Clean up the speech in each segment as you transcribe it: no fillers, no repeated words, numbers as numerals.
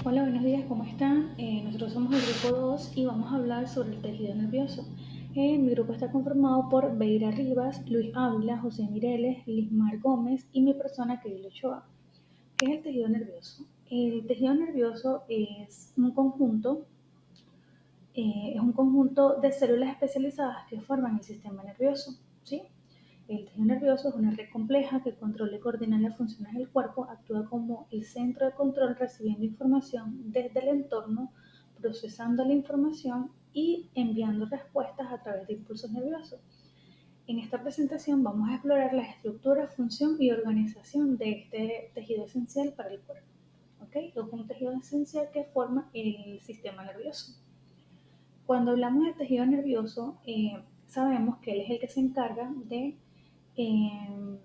Hola, buenos días, ¿cómo están? Nosotros somos el grupo 2 y vamos a hablar sobre el tejido nervioso. Mi grupo está conformado por Beira Rivas, Luis Ávila, José Mireles, Lismar Gómez y mi persona, Keila Ochoa. ¿Qué es el tejido nervioso? El tejido nervioso es un conjunto de células especializadas que forman el sistema nervioso, ¿sí? El tejido nervioso es una red compleja que controla y coordina las funciones del cuerpo, actúa como el centro de control recibiendo información desde el entorno, procesando la información y enviando respuestas a través de impulsos nerviosos. En esta presentación vamos a explorar la estructura, función y organización de este tejido esencial para el cuerpo. ¿Okay? Es un tejido esencial que forma el sistema nervioso. Cuando hablamos de tejido nervioso, sabemos que él es el que se encarga eh,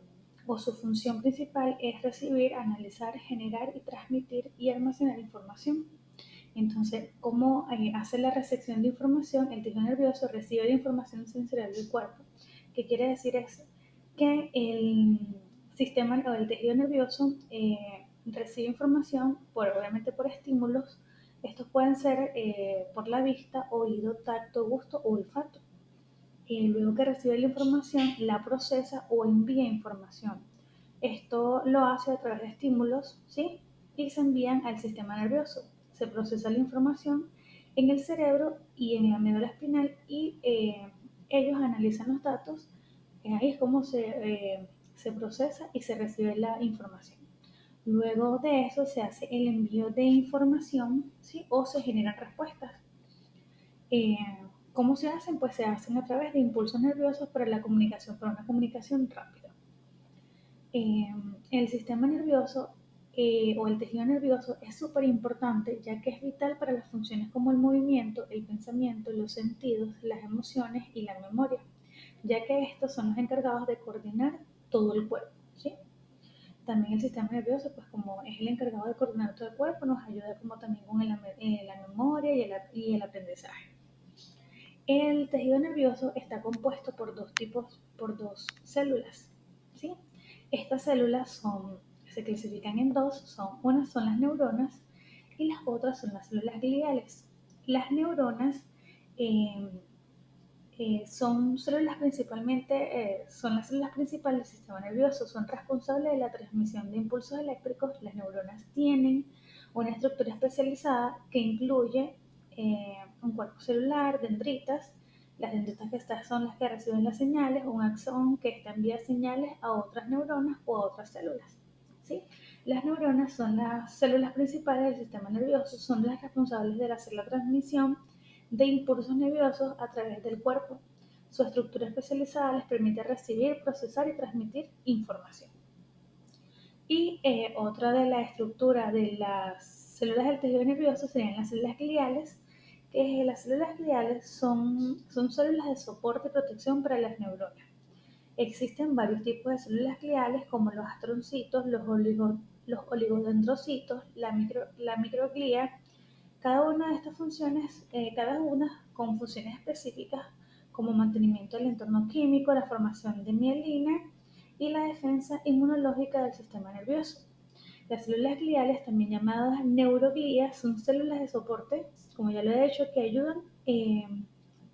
o su función principal es recibir, analizar, generar y transmitir y almacenar información. Entonces, ¿cómo hace la recepción de información? El tejido nervioso recibe la información sensorial del cuerpo. ¿Qué quiere decir eso? Que el sistema o el tejido nervioso recibe información, obviamente por estímulos. Estos pueden ser por la vista, oído, tacto, gusto o olfato. Luego que recibe la información, la procesa o envía información. Esto lo hace a través de estímulos, ¿sí? Y se envían al sistema nervioso. Se procesa la información en el cerebro y en la médula espinal y ellos analizan los datos. Ahí es como se procesa y se recibe la información. Luego de eso se hace el envío de información, ¿sí? O se generan respuestas. Eh, ¿Cómo se hacen? Pues se hacen a través de impulsos nerviosos para la comunicación, para una comunicación rápida. Eh, el sistema nervioso o el tejido nervioso es súper importante ya que es vital para las funciones como el movimiento, el pensamiento, los sentidos, las emociones y la memoria, ya que estos son los encargados de coordinar todo el cuerpo, ¿sí? También el sistema nervioso, pues como es el encargado de coordinar todo el cuerpo, nos ayuda como también con la memoria y el aprendizaje. El tejido nervioso está compuesto por dos células, ¿sí? Estas se clasifican en dos, unas son las neuronas y las otras son las células gliales. Las neuronas eh, son las células principales del sistema nervioso, son responsables de la transmisión de impulsos eléctricos. Las neuronas tienen una estructura especializada que incluye un cuerpo celular, dendritas. Las dendritas que estas son las que reciben las señales, un axón que está envía señales a otras neuronas o a otras células. ¿Sí? Las neuronas son las células principales del sistema nervioso, son las responsables de hacer la transmisión de impulsos nerviosos a través del cuerpo. Su estructura especializada les permite recibir, procesar y transmitir información. Y otra de la estructura de las células del tejido nervioso serían las células gliales, que las células gliales son células de soporte y protección para las neuronas. Existen varios tipos de células gliales como los astroncitos, los oligodendrocitos, la microglia. Cada una de estas funciones, cada una con funciones específicas como mantenimiento del entorno químico, la formación de mielina y la defensa inmunológica del sistema nervioso. Las células gliales, también llamadas neuroglías, son células de soporte, como ya lo he dicho, que ayudan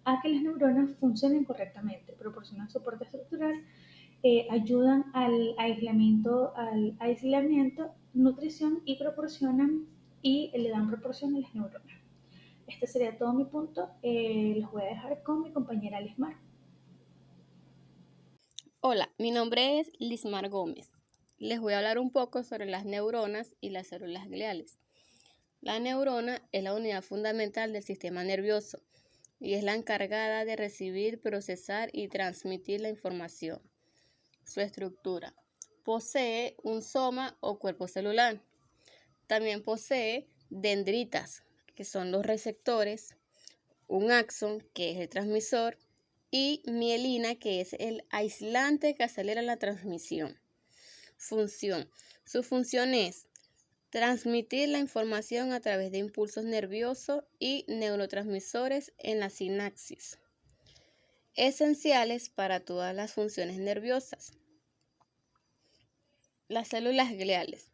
a que las neuronas funcionen correctamente, proporcionan soporte estructural, ayudan al aislamiento, nutrición y le dan proporción a las neuronas. Este sería todo mi punto. Los voy a dejar con mi compañera Lismar. Hola, mi nombre es Lismar Gómez. Les voy a hablar un poco sobre las neuronas y las células gliales. La neurona es la unidad fundamental del sistema nervioso y es la encargada de recibir, procesar y transmitir la información. Su estructura: posee un soma o cuerpo celular. También posee dendritas, que son los receptores, un axón, que es el transmisor, y mielina, que es el aislante que acelera la transmisión. Función: su función es transmitir la información a través de impulsos nerviosos y neurotransmisores en la sinapsis, esenciales para todas las funciones nerviosas. Las células gliales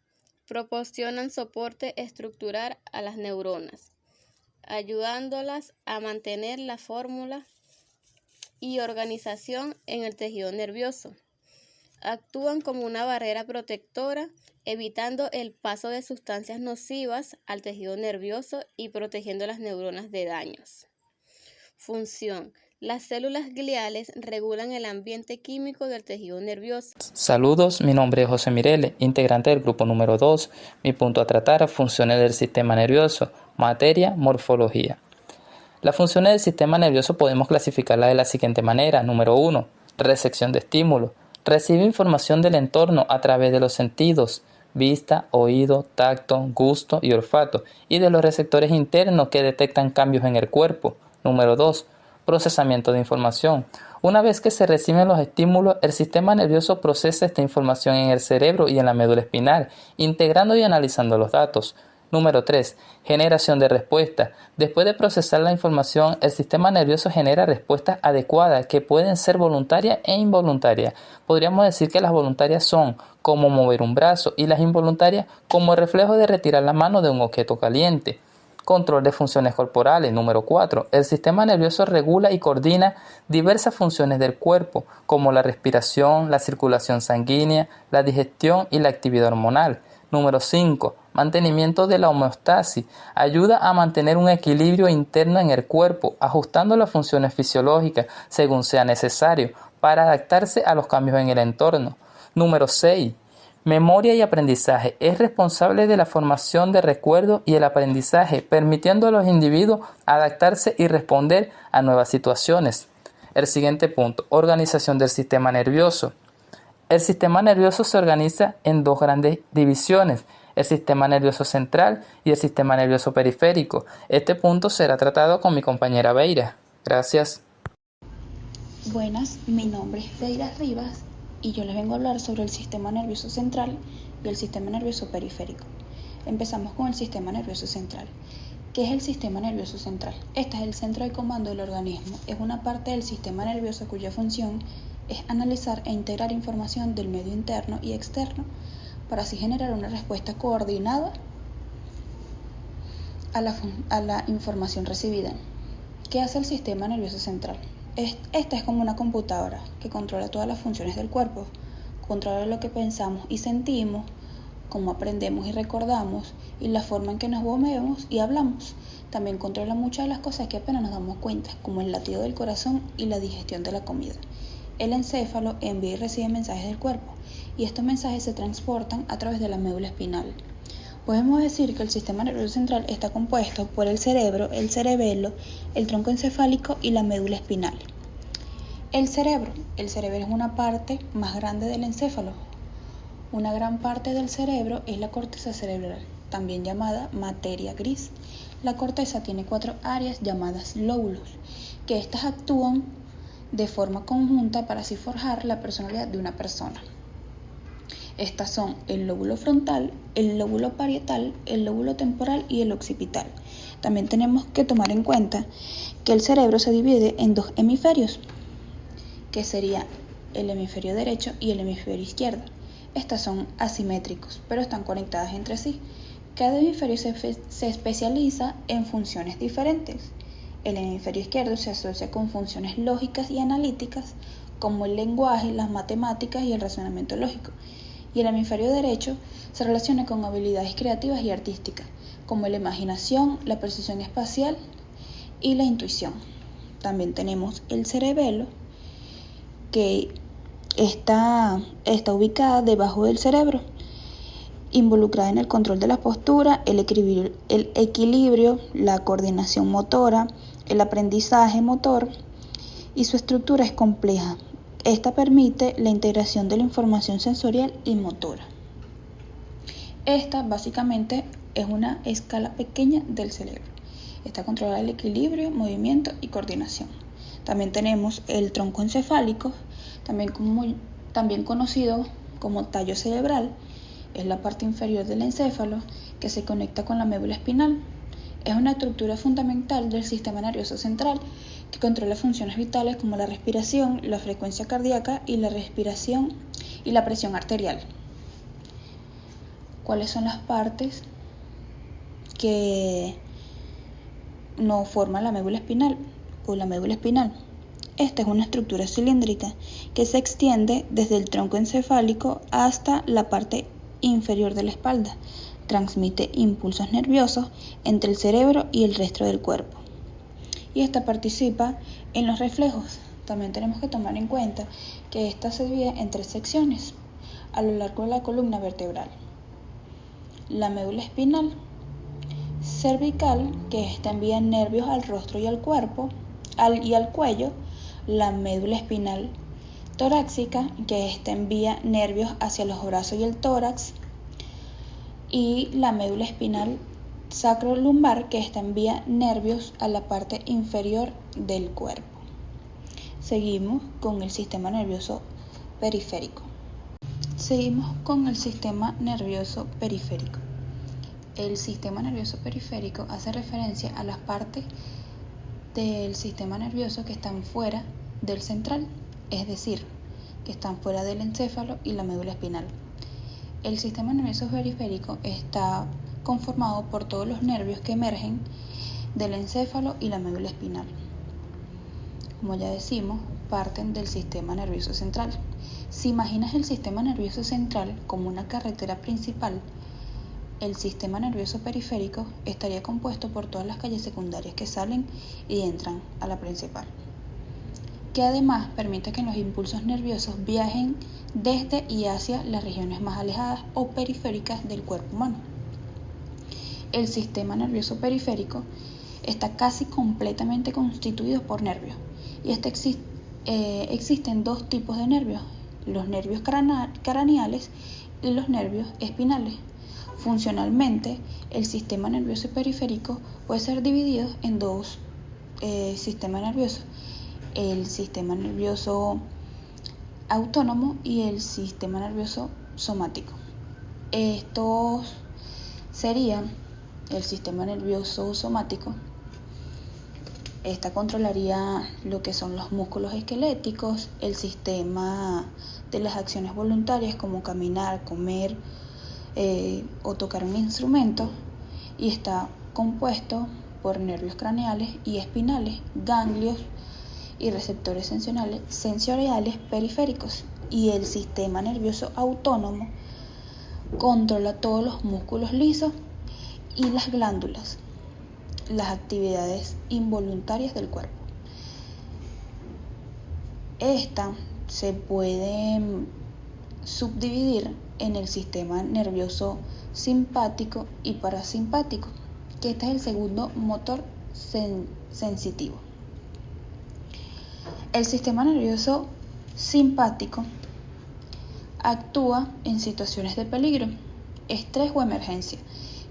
Proporcionan soporte estructural a las neuronas, ayudándolas a mantener la fórmula y organización en el tejido nervioso. Actúan como una barrera protectora, evitando el paso de sustancias nocivas al tejido nervioso y protegiendo las neuronas de daños. Función. Las células gliales regulan el ambiente químico del tejido nervioso. Saludos, mi nombre es José Mirele, integrante del grupo número 2. Mi punto a tratar: funciones del sistema nervioso, materia, morfología. Las funciones del sistema nervioso podemos clasificarlas de la siguiente manera. Número 1. Recepción de estímulos. Recibe información del entorno a través de los sentidos: vista, oído, tacto, gusto y olfato, y de los receptores internos que detectan cambios en el cuerpo. Número 2. Procesamiento de información. Una vez que se reciben los estímulos, el sistema nervioso procesa esta información en el cerebro y en la médula espinal, integrando y analizando los datos. Número 3. Generación de respuesta. Después de procesar la información, el sistema nervioso genera respuestas adecuadas que pueden ser voluntarias e involuntarias. Podríamos decir que las voluntarias son como mover un brazo y las involuntarias como el reflejo de retirar la mano de un objeto caliente. Control de funciones corporales. Número 4. El sistema nervioso regula y coordina diversas funciones del cuerpo, como la respiración, la circulación sanguínea, la digestión y la actividad hormonal. Número 5. Mantenimiento de la homeostasis. Ayuda a mantener un equilibrio interno en el cuerpo, ajustando las funciones fisiológicas según sea necesario para adaptarse a los cambios en el entorno. Número 6. Memoria y aprendizaje. Es responsable de la formación de recuerdos y el aprendizaje, permitiendo a los individuos adaptarse y responder a nuevas situaciones. El siguiente punto: organización del sistema nervioso. El sistema nervioso se organiza en dos grandes divisiones: el sistema nervioso central y el sistema nervioso periférico. Este punto será tratado con mi compañera Beira. Gracias. Buenas, mi nombre es Beira Rivas y yo les vengo a hablar sobre el sistema nervioso central y el sistema nervioso periférico. Empezamos con el sistema nervioso central. ¿Qué es el sistema nervioso central? Este es el centro de comando del organismo. Es una parte del sistema nervioso cuya función es analizar e integrar información del medio interno y externo para así generar una respuesta coordinada a la información recibida. ¿Qué hace el sistema nervioso central? Esta es como una computadora que controla todas las funciones del cuerpo, controla lo que pensamos y sentimos, cómo aprendemos y recordamos y la forma en que nos movemos y hablamos. También controla muchas de las cosas que apenas nos damos cuenta, como el latido del corazón y la digestión de la comida. El encéfalo envía y recibe mensajes del cuerpo y estos mensajes se transportan a través de la médula espinal. Podemos decir que el sistema nervioso central está compuesto por el cerebro, el cerebelo, el tronco encefálico y la médula espinal. El cerebro es una parte más grande del encéfalo. Una gran parte del cerebro es la corteza cerebral, también llamada materia gris. La corteza tiene 4 áreas llamadas lóbulos, que estas actúan de forma conjunta para así forjar la personalidad de una persona. Estas son el lóbulo frontal, el lóbulo parietal, el lóbulo temporal y el occipital. También tenemos que tomar en cuenta que el cerebro se divide en 2 hemisferios, que serían el hemisferio derecho y el hemisferio izquierdo. Estas son asimétricos, pero están conectadas entre sí. Cada hemisferio se especializa en funciones diferentes. El hemisferio izquierdo se asocia con funciones lógicas y analíticas, como el lenguaje, las matemáticas y el razonamiento lógico. Y el hemisferio derecho se relaciona con habilidades creativas y artísticas, como la imaginación, la percepción espacial y la intuición. También tenemos el cerebelo, que está ubicada debajo del cerebro, involucrada en el control de la postura, el equilibrio, la coordinación motora, el aprendizaje motor, y su estructura es compleja. Esta permite la integración de la información sensorial y motora. Esta básicamente es una escala pequeña del cerebro. Esta controla el equilibrio, movimiento y coordinación. También tenemos el tronco encefálico, también conocido como tallo cerebral. Es la parte inferior del encéfalo que se conecta con la médula espinal. Es una estructura fundamental del sistema nervioso central que controla funciones vitales como la respiración, la frecuencia cardíaca y la respiración y la presión arterial. ¿Cuáles son las partes que no forman la médula espinal o la médula espinal? Esta es una estructura cilíndrica que se extiende desde el tronco encefálico hasta la parte inferior de la espalda. Transmite impulsos nerviosos entre el cerebro y el resto del cuerpo. Y esta participa en los reflejos. También tenemos que tomar en cuenta que esta se divide en 3 secciones a lo largo de la columna vertebral. La médula espinal cervical, que esta envía nervios al rostro y al cuerpo y al cuello. La médula espinal torácica, que esta envía nervios hacia los brazos y el tórax. Y la médula espinal sacrolumbar, que esta envía nervios a la parte inferior del cuerpo. Seguimos con el sistema nervioso periférico. El sistema nervioso periférico hace referencia a las partes del sistema nervioso que están fuera del central, es decir, que están fuera del encéfalo y la médula espinal. El sistema nervioso periférico está conformado por todos los nervios que emergen del encéfalo y la médula espinal. Como ya decimos, parten del sistema nervioso central. Si imaginas el sistema nervioso central como una carretera principal, el sistema nervioso periférico estaría compuesto por todas las calles secundarias que salen y entran a la principal, que además permite que los impulsos nerviosos viajen desde y hacia las regiones más alejadas o periféricas del cuerpo humano. El sistema nervioso periférico está casi completamente constituido por nervios, y existen 2 tipos de nervios, los nervios craneales y los nervios espinales. Funcionalmente, el sistema nervioso periférico puede ser dividido en 2 sistemas nerviosos: el sistema nervioso autónomo y el sistema nervioso somático. Estos serían el sistema nervioso somático. Esta controlaría lo que son los músculos esqueléticos, el sistema de las acciones voluntarias como caminar, comer o tocar un instrumento, y está compuesto por nervios craneales y espinales, ganglios y receptores sensoriales periféricos. Y el sistema nervioso autónomo controla todos los músculos lisos y las glándulas, las actividades involuntarias del cuerpo. Esta se puede subdividir en el sistema nervioso simpático y parasimpático, que este es el segundo motor sensitivo. El sistema nervioso simpático actúa en situaciones de peligro, estrés o emergencia,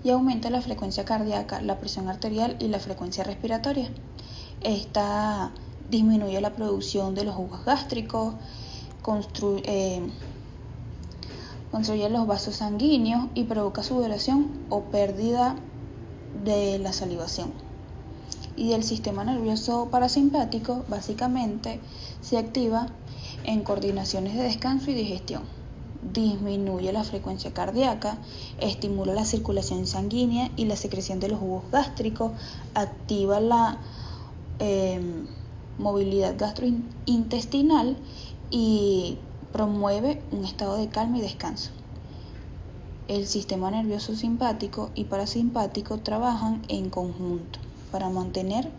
y aumenta la frecuencia cardíaca, la presión arterial y la frecuencia respiratoria. Esta disminuye la producción de los jugos gástricos, construye los vasos sanguíneos y provoca sudoración o pérdida de la salivación. Y el sistema nervioso parasimpático básicamente se activa en coordinaciones de descanso y digestión. Disminuye la frecuencia cardíaca, estimula la circulación sanguínea y la secreción de los jugos gástricos, activa la movilidad gastrointestinal y promueve un estado de calma y descanso. El sistema nervioso simpático y parasimpático trabajan en conjunto para mantener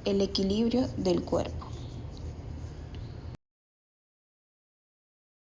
el equilibrio del cuerpo.